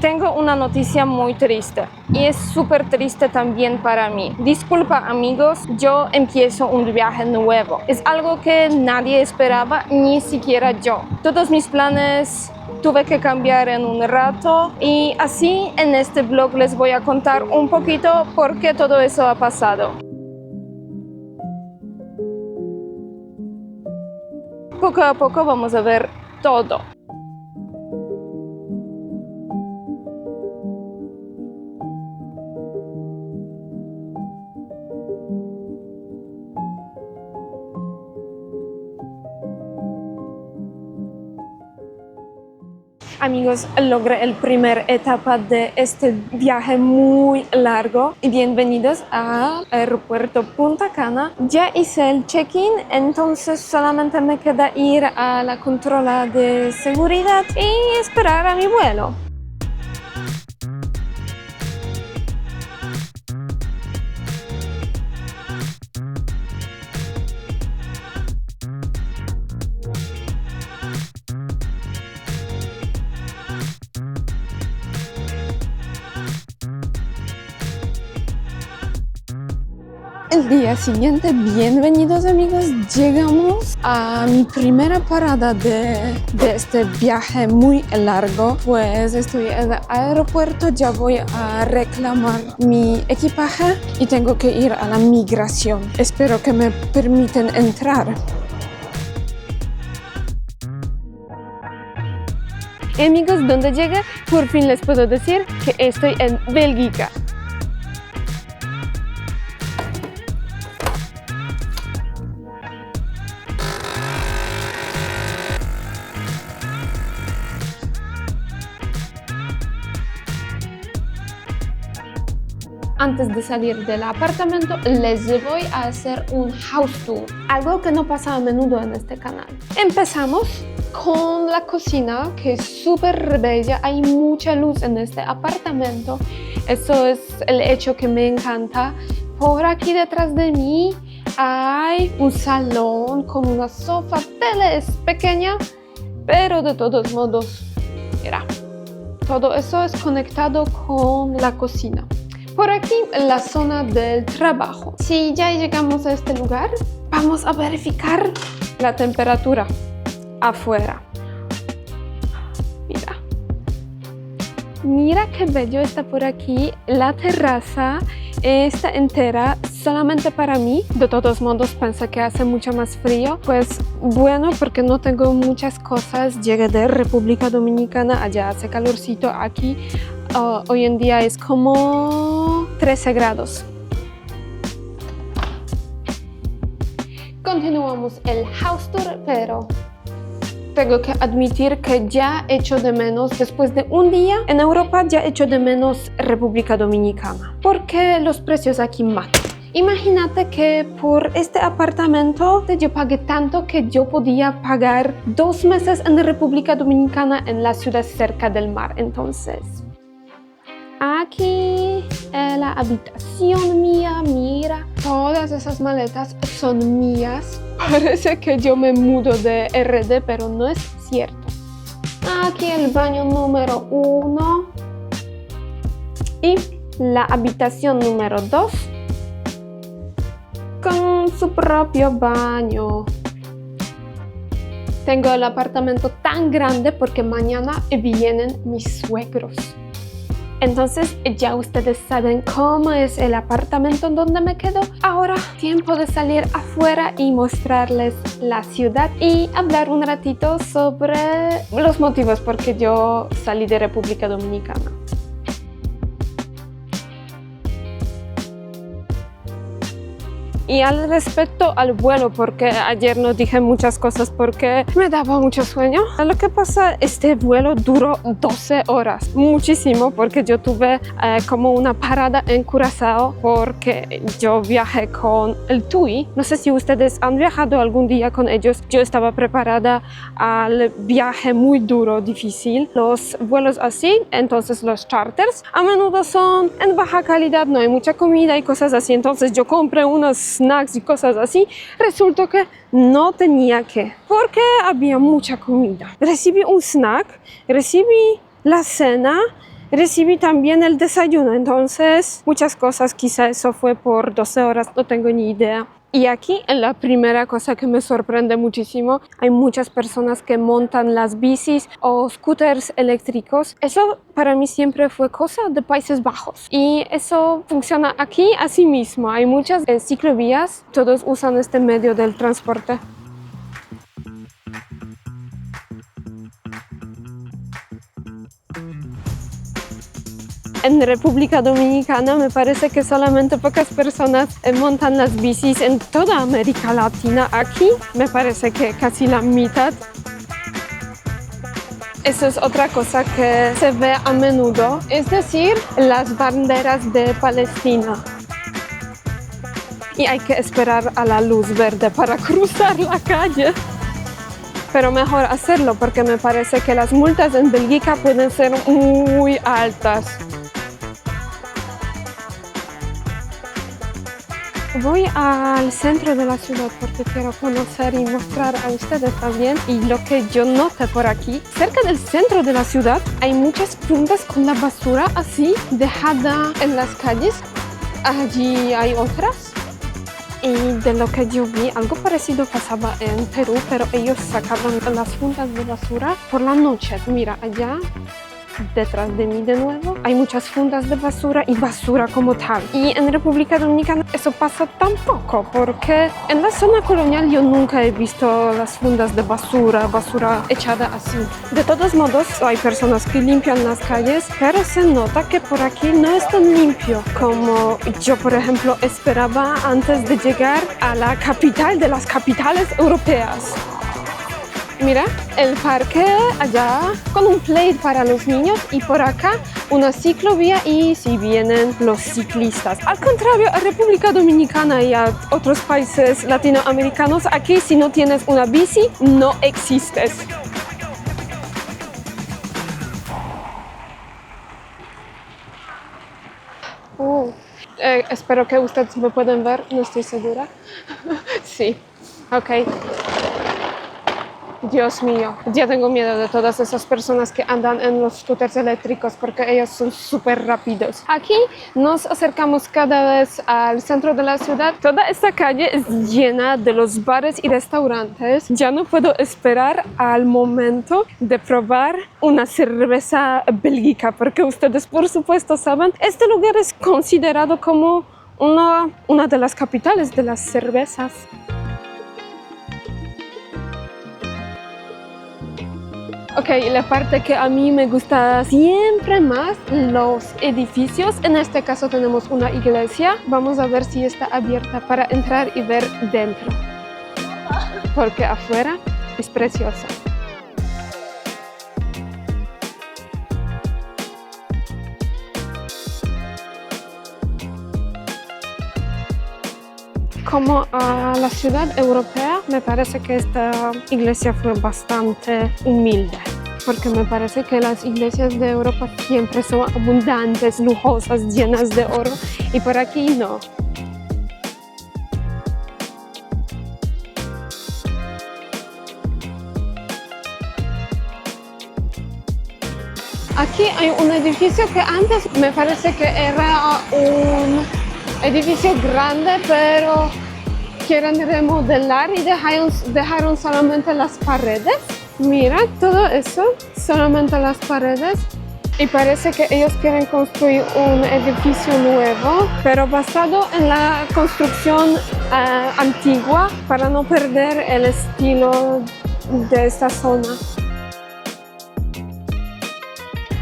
Tengo una noticia muy triste y es súper triste también para mí. Disculpa amigos, yo empiezo un viaje nuevo. Es algo que nadie esperaba, ni siquiera yo. Todos mis planes tuve que cambiar en un rato y así en este blog les voy a contar un poquito por qué todo eso ha pasado. Poco a poco vamos a ver todo. Amigos, logré la primera etapa de este viaje muy largo y bienvenidos al aeropuerto Punta Cana. Ya hice el check-in, entonces solamente me queda ir a la controla de seguridad y esperar a mi vuelo. El día siguiente, bienvenidos amigos, llegamos a mi primera parada de este viaje muy largo. Pues estoy en el aeropuerto, ya voy a reclamar mi equipaje y tengo que ir a la migración. Espero que me permiten entrar. Amigos, donde llegué, por fin les puedo decir que estoy en Bélgica. Antes de salir del apartamento, les voy a hacer un house tour, algo que no pasa a menudo en este canal. Empezamos con la cocina, que es súper bella, hay mucha luz en este apartamento, eso es el hecho que me encanta. Por aquí detrás de mí hay un salón con una sofá, tele es pequeña, pero de todos modos, mira, todo eso es conectado con la cocina. Por aquí, la zona del trabajo. Si ya llegamos a este lugar, vamos a verificar la temperatura afuera. Mira. Mira qué bello está por aquí. La terraza está entera solamente para mí. De todos modos, pensé que hace mucho más frío. Pues bueno, porque no tengo muchas cosas. Llegué de República Dominicana, allá hace calorcito. Aquí hoy en día es como 13 grados. Continuamos el house tour, pero tengo que admitir que ya echo de menos, después de un día en Europa, ya echo de menos República Dominicana, porque los precios aquí matan. Imagínate que por este apartamento yo pagué tanto que yo podía pagar 2 meses en República Dominicana en la ciudad cerca del mar. Entonces, aquí la habitación mía, mira, todas esas maletas son mías. Parece que yo me mudo de RD, pero no es cierto. Aquí el baño número 1 y la habitación número 2 con su propio baño. Tengo el apartamento tan grande porque mañana vienen mis suegros. Entonces ya ustedes saben cómo es el apartamento en donde me quedo. Ahora tiempo de salir afuera y mostrarles la ciudad y hablar un ratito sobre los motivos por que yo salí de República Dominicana. Y al respecto al vuelo, porque ayer no dije muchas cosas porque me daba mucho sueño. Lo que pasa, este vuelo duró 12 horas, muchísimo, porque yo tuve como una parada en Curazao porque yo viajé con el TUI. No sé si ustedes han viajado algún día con ellos. Yo estaba preparada al viaje muy duro, difícil. Los vuelos así, entonces los charters, a menudo son en baja calidad, no hay mucha comida y cosas así. Entonces yo compré unos snacks y cosas así. Resultó que no tenía que, porque había mucha comida. Recibí un snack, recibí la cena recibí también el desayuno, entonces muchas cosas, quizá eso fue por 12 horas, no tengo ni idea. Y aquí, la primera cosa que me sorprende muchísimo, hay muchas personas que montan las bicis o scooters eléctricos. Eso para mí siempre fue cosa de Países Bajos. Y eso funciona aquí así mismo. Hay muchas ciclovías, todos usan este medio del transporte. En República Dominicana me parece que solamente pocas personas montan las bicis en toda América Latina. Aquí me parece que casi la mitad. Eso es otra cosa que se ve a menudo, es decir, las banderas de Palestina. Y hay que esperar a la luz verde para cruzar la calle. Pero mejor hacerlo porque me parece que las multas en Bélgica pueden ser muy altas. Voy al centro de la ciudad porque quiero conocer y mostrar a ustedes también. Y lo que yo noté por aquí, cerca del centro de la ciudad hay muchas fundas con la basura así dejada en las calles. Allí hay otras. Y de lo que yo vi, algo parecido pasaba en Perú, pero ellos sacaban las fundas de basura por la noche. Mira, allá detrás de mí de nuevo hay muchas fundas de basura y basura como tal. Y en República Dominicana eso pasa tampoco, porque en la zona colonial yo nunca he visto las fundas de basura echada así. De todos modos, hay personas que limpian las calles, pero se nota que por aquí no es tan limpio como yo, por ejemplo, esperaba antes de llegar a la capital de las capitales europeas. Mira, el parque allá con un play para los niños y por acá una ciclovía y si vienen los ciclistas. Al contrario, a República Dominicana y a otros países latinoamericanos, aquí si no tienes una bici, no existes. Espero que ustedes me puedan ver, no estoy segura. Sí, ok. Dios mío, ya tengo miedo de todas esas personas que andan en los scooters eléctricos porque ellos son súper rápidos. Aquí nos acercamos cada vez al centro de la ciudad. Toda esta calle es llena de los bares y restaurantes. Ya no puedo esperar al momento de probar una cerveza bélgica porque ustedes por supuesto saben, este lugar es considerado como una de las capitales de las cervezas. Ok, la parte que a mí me gusta siempre más, los edificios. En este caso tenemos una iglesia. Vamos a ver si está abierta para entrar y ver dentro. Porque afuera es preciosa. Como a la ciudad europea, me parece que esta iglesia fue bastante humilde, porque me parece que las iglesias de Europa siempre son abundantes, lujosas, llenas de oro, y por aquí no. Aquí hay un edificio que antes me parece que era un edificio grande, pero quieren remodelar y dejaron solamente las paredes. Mira, todo eso, solamente las paredes. Y parece que ellos quieren construir un edificio nuevo, pero basado en la construcción antigua para no perder el estilo de esta zona.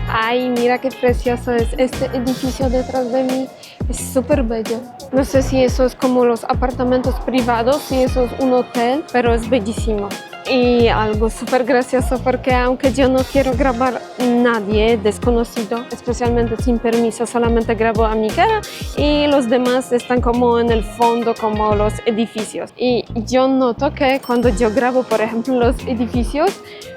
Ay, mira qué precioso es este edificio detrás de mí. Es súper bello. No sé si eso es como los apartamentos privados, si eso es un hotel, pero es bellísimo. Y algo súper gracioso porque aunque yo no quiero grabar a nadie desconocido, especialmente sin permiso, solamente grabo a mi cara y los demás están como en el fondo, como los edificios. Y yo noto que cuando yo grabo, por ejemplo, los edificios,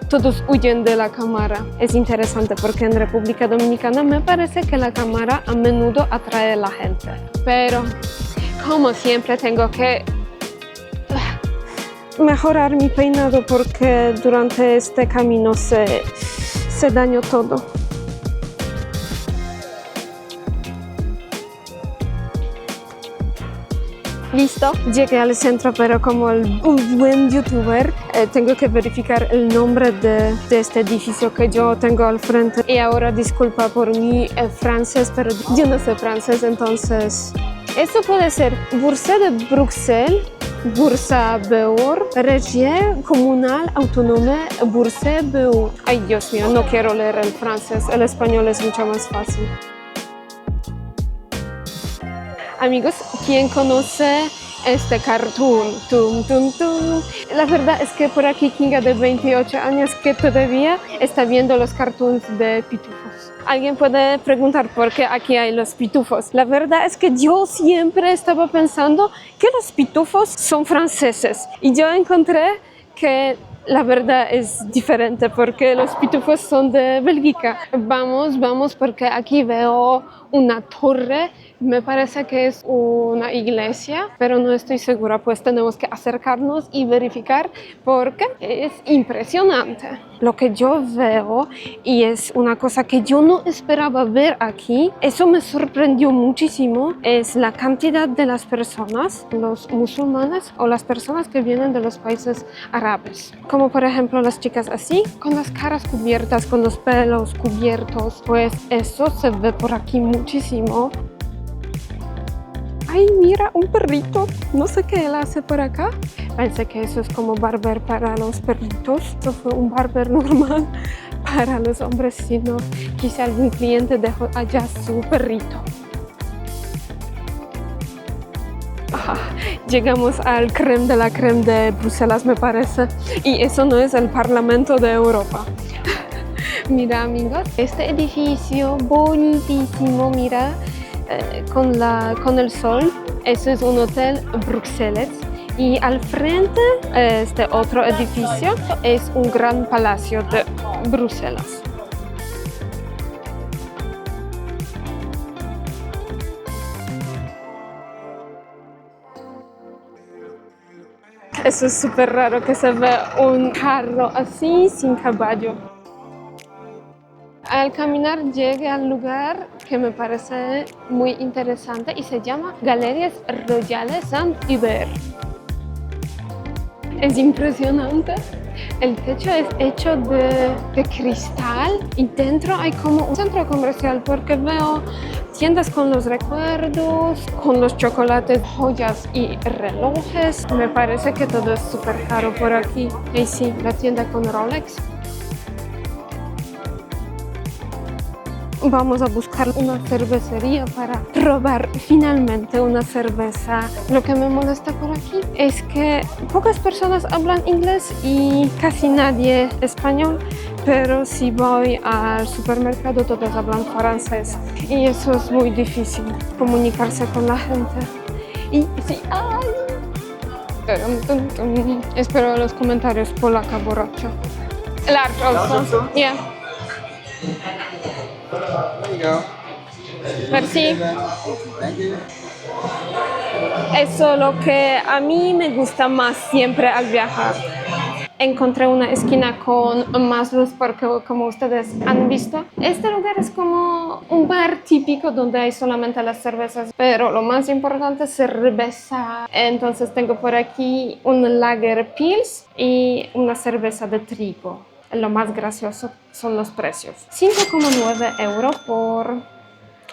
todos huyen de la cámara. Es interesante porque en República Dominicana me parece que la cámara a menudo atrae a la gente. Pero como siempre tengo que mejorar mi peinado porque durante este camino se dañó todo. Listo, llegué al centro, pero como un buen youtuber, tengo que verificar el nombre de este edificio que yo tengo al frente. Y ahora disculpa por mi francés, pero yo no sé francés, entonces... Esto puede ser Bourse de Bruxelles, Bursa Beur, Regie Comunal Autonome Bourse Beur. Ay, Dios mío, no quiero leer el francés, el español es mucho más fácil. Amigos, ¿quién conoce este cartoon? Tum, tum, tum. La verdad es que por aquí Kinga de 28 años que todavía está viendo los cartoons de pitufos. Alguien puede preguntar por qué aquí hay los pitufos. La verdad es que yo siempre estaba pensando que los pitufos son franceses y yo encontré que la verdad es diferente porque los pitufos son de Bélgica. Vamos, porque aquí veo una torre. Me parece que es una iglesia, pero no estoy segura, pues tenemos que acercarnos y verificar porque es impresionante. Lo que yo veo, y es una cosa que yo no esperaba ver aquí, eso me sorprendió muchísimo, es la cantidad de las personas, los musulmanes o las personas que vienen de los países árabes. Como por ejemplo las chicas así, con las caras cubiertas, con los pelos cubiertos, pues eso se ve por aquí muchísimo. ¡Ay, mira, un perrito! No sé qué él hace por acá. Pensé que eso es como barber para los perritos. Eso fue un barber normal para los hombres, sino quizá algún cliente dejó allá su perrito. Llegamos al crème de la crème de Bruselas, me parece. Y eso no es el Parlamento de Europa. Mira, amigos, este edificio bonitísimo, mira. Con el sol, eso es un hotel Bruxelles y al frente este otro edificio es un gran palacio de Bruselas. Eso es súper raro que se ve un carro así sin caballo. Al caminar llegué al lugar que me parece muy interesante y se llama Galeries Royales Saint-Hubert. Es impresionante. El techo es hecho de cristal y dentro hay como un centro comercial porque veo tiendas con los recuerdos, con los chocolates, joyas y relojes. Me parece que todo es súper caro por aquí. Y sí, la tienda con Rolex. Vamos a buscar una cervecería para probar finalmente una cerveza. Lo que me molesta por aquí es que pocas personas hablan inglés y casi nadie español, pero si voy al supermercado todos hablan francés y eso es muy difícil, comunicarse con la gente. Y sí, ¡ay! Espero los comentarios polaca borracho. Large also. Yeah. There you go. Merci. Thank you. Eso es lo que a mí me gusta más siempre al viajar. Encontré una esquina con más luz porque, como ustedes han visto, este lugar es como un bar típico donde hay solamente las cervezas, pero lo más importante es cerveza. Entonces tengo por aquí un Lager Pils y una cerveza de trigo. Lo más gracioso son los precios. 5,9 € por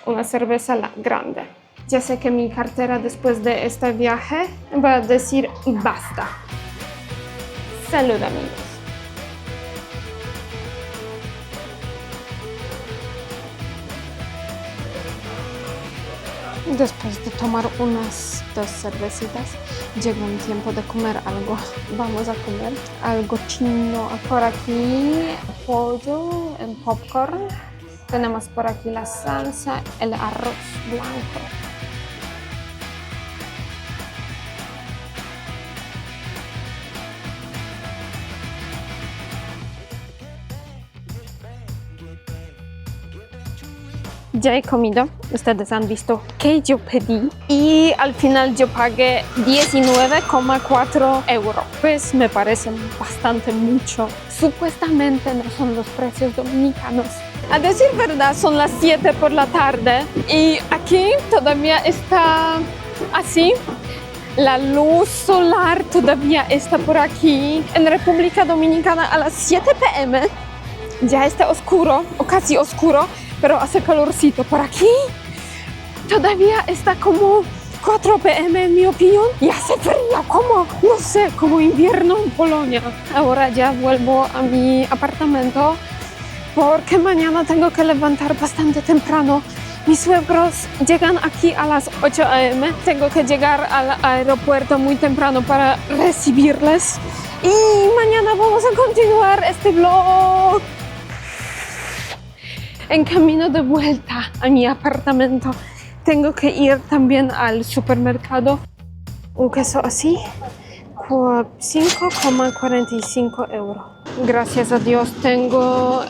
una cerveza grande. Ya sé que mi cartera después de este viaje va a decir basta. Salud, amigos. Después de tomar unas 2 cervecitas, llegó un tiempo de comer algo. Vamos a comer algo chino. Por aquí, pollo en popcorn. Tenemos por aquí la salsa, el arroz blanco. Ya he comido, ustedes han visto que yo pedí y al final yo pagué 19,4 €. Pues me parece bastante mucho. Supuestamente no son los precios dominicanos. A decir verdad, son las 7 por la tarde y aquí todavía está así. La luz solar todavía está por aquí. En República Dominicana a las 7 p.m. ya está oscuro, o casi oscuro, pero hace calorcito. Por aquí todavía está como 4 p.m. en mi opinión y hace frío, como, no sé, como invierno en Polonia. Ahora ya vuelvo a mi apartamento porque mañana tengo que levantar bastante temprano. Mis suegros llegan aquí a las 8 a.m. Tengo que llegar al aeropuerto muy temprano para recibirles. Y mañana vamos a continuar este vlog. En camino de vuelta a mi apartamento, tengo que ir también al supermercado. Un queso así, 5,45 euros. Gracias a Dios tengo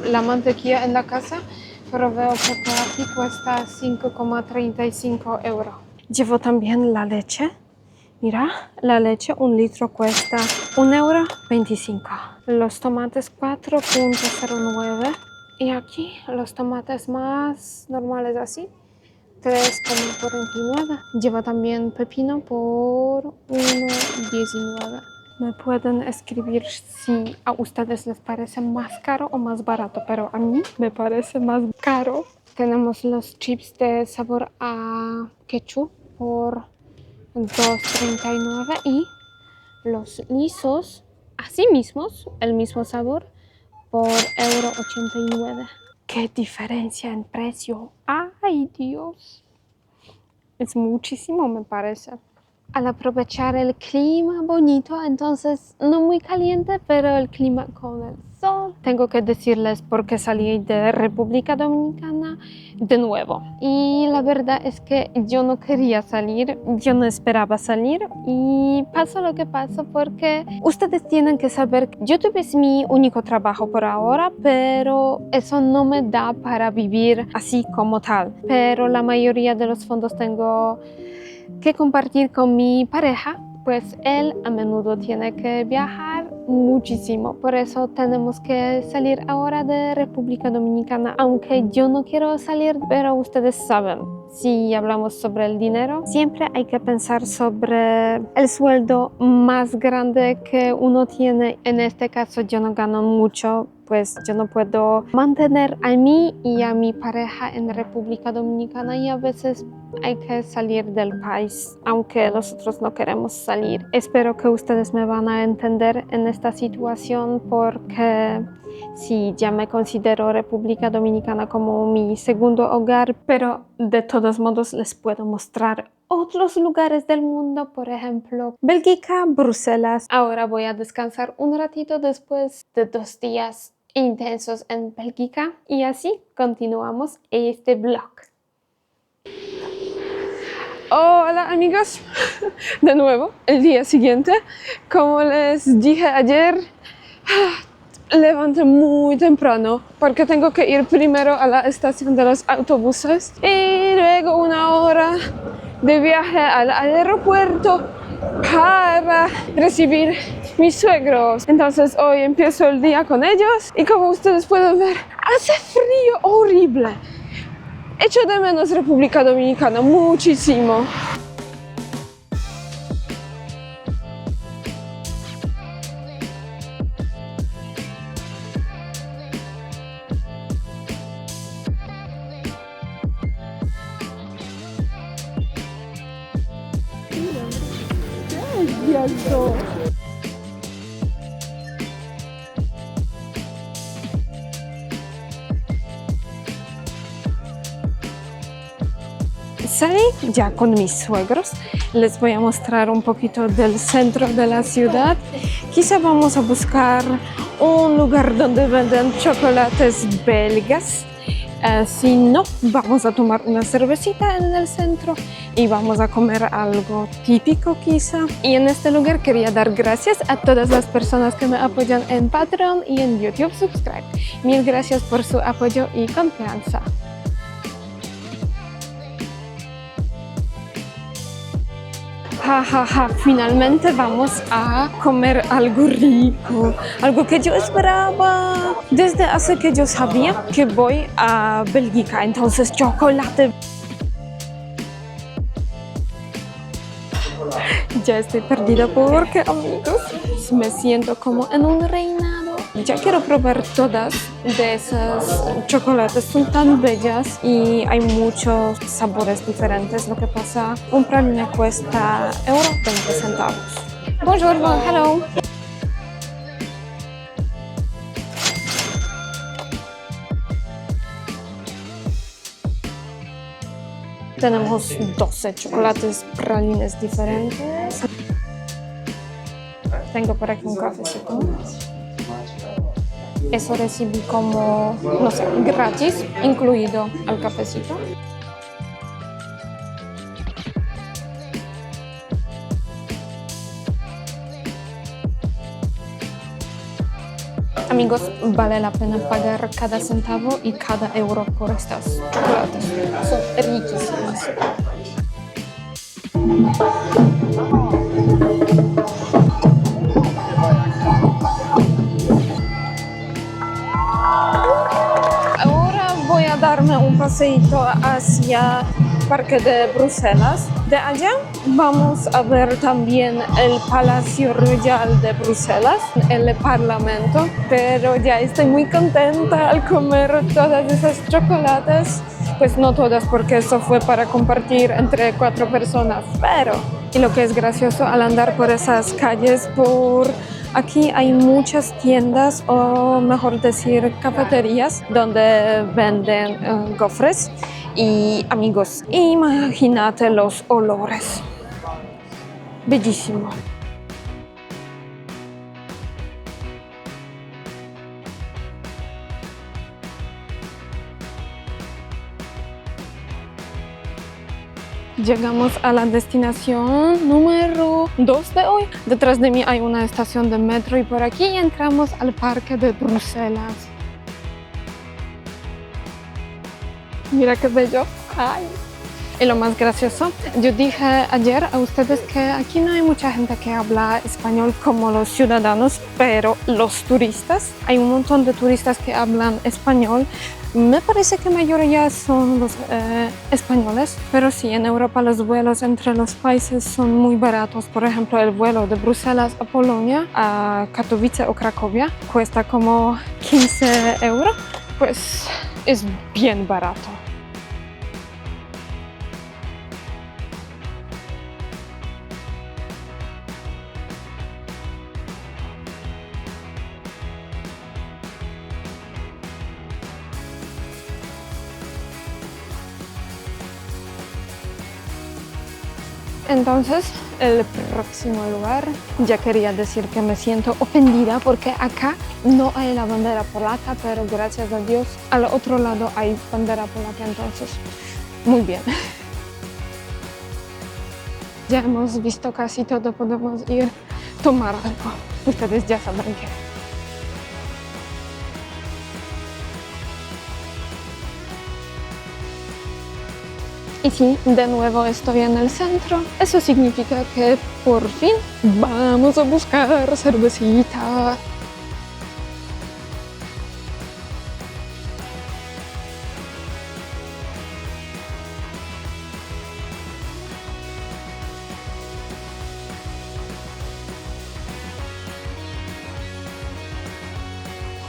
la mantequilla en la casa, pero veo que por aquí cuesta 5,35 euros. Llevo también la leche. Mira, la leche, 1 litro cuesta 1,25 €. Los tomates 4,09. Y aquí los tomates más normales así, 3,49. Lleva también pepino por 1,19. Me pueden escribir si a ustedes les parece más caro o más barato, pero a mí me parece más caro. Tenemos los chips de sabor a ketchup por 2,39 y los lisos, así mismos, el mismo sabor, por 1,89 €. ¡Qué diferencia en precio! ¡Ay, Dios! Es muchísimo, me parece. Al aprovechar el clima bonito, entonces no muy caliente, pero el clima con el sol. Tengo que decirles por qué salí de República Dominicana de nuevo. Y la verdad es que yo no quería salir, yo no esperaba salir y pasó lo que pasó porque ustedes tienen que saber que YouTube es mi único trabajo por ahora, pero eso no me da para vivir así como tal. Pero la mayoría de los fondos tengo que compartir con mi pareja, pues él a menudo tiene que viajar muchísimo. Por eso tenemos que salir ahora de República Dominicana, aunque yo no quiero salir, pero ustedes saben, si hablamos sobre el dinero, siempre hay que pensar sobre el sueldo más grande que uno tiene. En este caso yo no gano mucho, pues yo no puedo mantener a mí y a mi pareja en República Dominicana y a veces hay que salir del país, aunque nosotros no queremos salir. Espero que ustedes me van a entender en esta situación porque sí, ya me considero República Dominicana como mi segundo hogar, pero de todos modos les puedo mostrar otros lugares del mundo, por ejemplo, Bélgica, Bruselas. Ahora voy a descansar un ratito después de 2 días intensos en Bélgica y así continuamos este vlog. Hola amigos, de nuevo el día siguiente. Como les dije ayer, levanté muy temprano porque tengo que ir primero a la estación de los autobuses y luego 1 hora de viaje al aeropuerto para recibir mis suegros. Entonces hoy empiezo el día con ellos y como ustedes pueden ver, hace frío horrible. Echo de menos República Dominicana muchísimo. Salí ya con mis suegros. Les voy a mostrar un poquito del centro de la ciudad. Quizá vamos a buscar un lugar donde venden chocolates belgas. Si no, vamos a tomar una cervecita en el centro y vamos a comer algo típico quizá. Y en este lugar quería dar gracias a todas las personas que me apoyan en Patreon y en YouTube Subscribe. Mil gracias por su apoyo y confianza. Finalmente vamos a comer algo rico, algo que yo esperaba desde hace que yo sabía que voy a Bélgica, entonces chocolate. Ya estoy perdida porque, amigos, me siento como en un reinado. Ya quiero probar todas de esas chocolates, son tan bellas y hay muchos sabores diferentes. Lo que pasa, un praline cuesta €20. Bonjour, hello. Tenemos 12 chocolates pralines diferentes. Tengo por aquí un cafecito. Eso recibí como, no sé, gratis, incluido al cafecito. Amigos, vale la pena pagar cada centavo y cada euro por estas chocolates. Son riquísimas. Ahora voy a darme un paseíto hacia el Parque de Bruselas. De allá vamos a ver también el Palacio Royal de Bruselas, el Parlamento, pero ya estoy muy contenta al comer todas esas chocolates. Pues no todas, porque eso fue para compartir entre 4 personas, pero... Y lo que es gracioso al andar por esas calles, por aquí hay muchas tiendas, o mejor decir cafeterías, donde venden gofres. Y amigos, imagínate los olores. Bellísimo. Llegamos a la destinación número 2 de hoy. Detrás de mí hay una estación de metro y por aquí entramos al Parque de Bruselas. Mira qué bello. Ay. Y lo más gracioso, yo dije ayer a ustedes que aquí no hay mucha gente que habla español como los ciudadanos, pero los turistas, hay un montón de turistas que hablan español. Me parece que la mayoría son los españoles, pero sí, en Europa los vuelos entre los países son muy baratos. Por ejemplo, el vuelo de Bruselas a Polonia, a Katowice o Cracovia, cuesta como 15 euros, pues es bien barato. Entonces, el próximo lugar, ya quería decir que me siento ofendida porque acá no hay la bandera polaca, pero gracias a Dios al otro lado hay bandera polaca, entonces, muy bien. Ya hemos visto casi todo, podemos ir a tomar algo. Ustedes ya saben que. Y sí, de nuevo estoy en el centro. Eso significa que por fin vamos a buscar cervecita.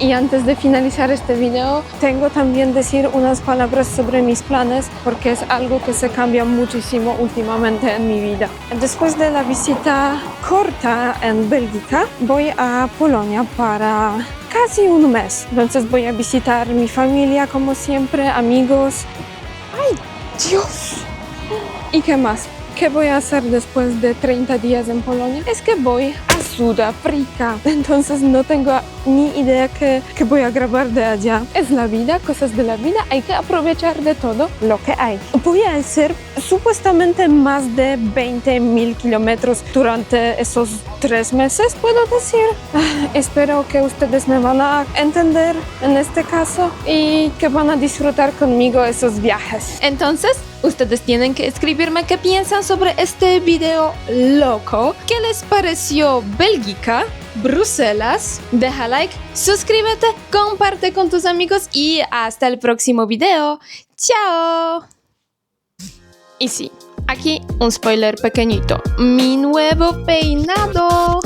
Y antes de finalizar este video, tengo también decir unas palabras sobre mis planes, porque es algo que se cambia muchísimo últimamente en mi vida. Después de la visita corta en Bélgica, voy a Polonia para casi un mes. Entonces voy a visitar mi familia como siempre, amigos. ¡Ay, Dios! ¿Y qué más? ¿Qué voy a hacer después de 30 días en Polonia? Es que voy a Sudáfrica. Entonces no tengo ni idea qué voy a grabar de allá. Es la vida, cosas de la vida. Hay que aprovechar de todo lo que hay. Voy a hacer supuestamente más de 20.000 kilómetros durante esos 3 meses, puedo decir. Espero que ustedes me van a entender en este caso y que van a disfrutar conmigo esos viajes. Entonces, ustedes tienen que escribirme qué piensan sobre este video loco. ¿Qué les pareció Bélgica, Bruselas? Deja like, suscríbete, comparte con tus amigos y hasta el próximo video. ¡Chao! Y sí, Aquí un spoiler pequeñito. Mi nuevo peinado.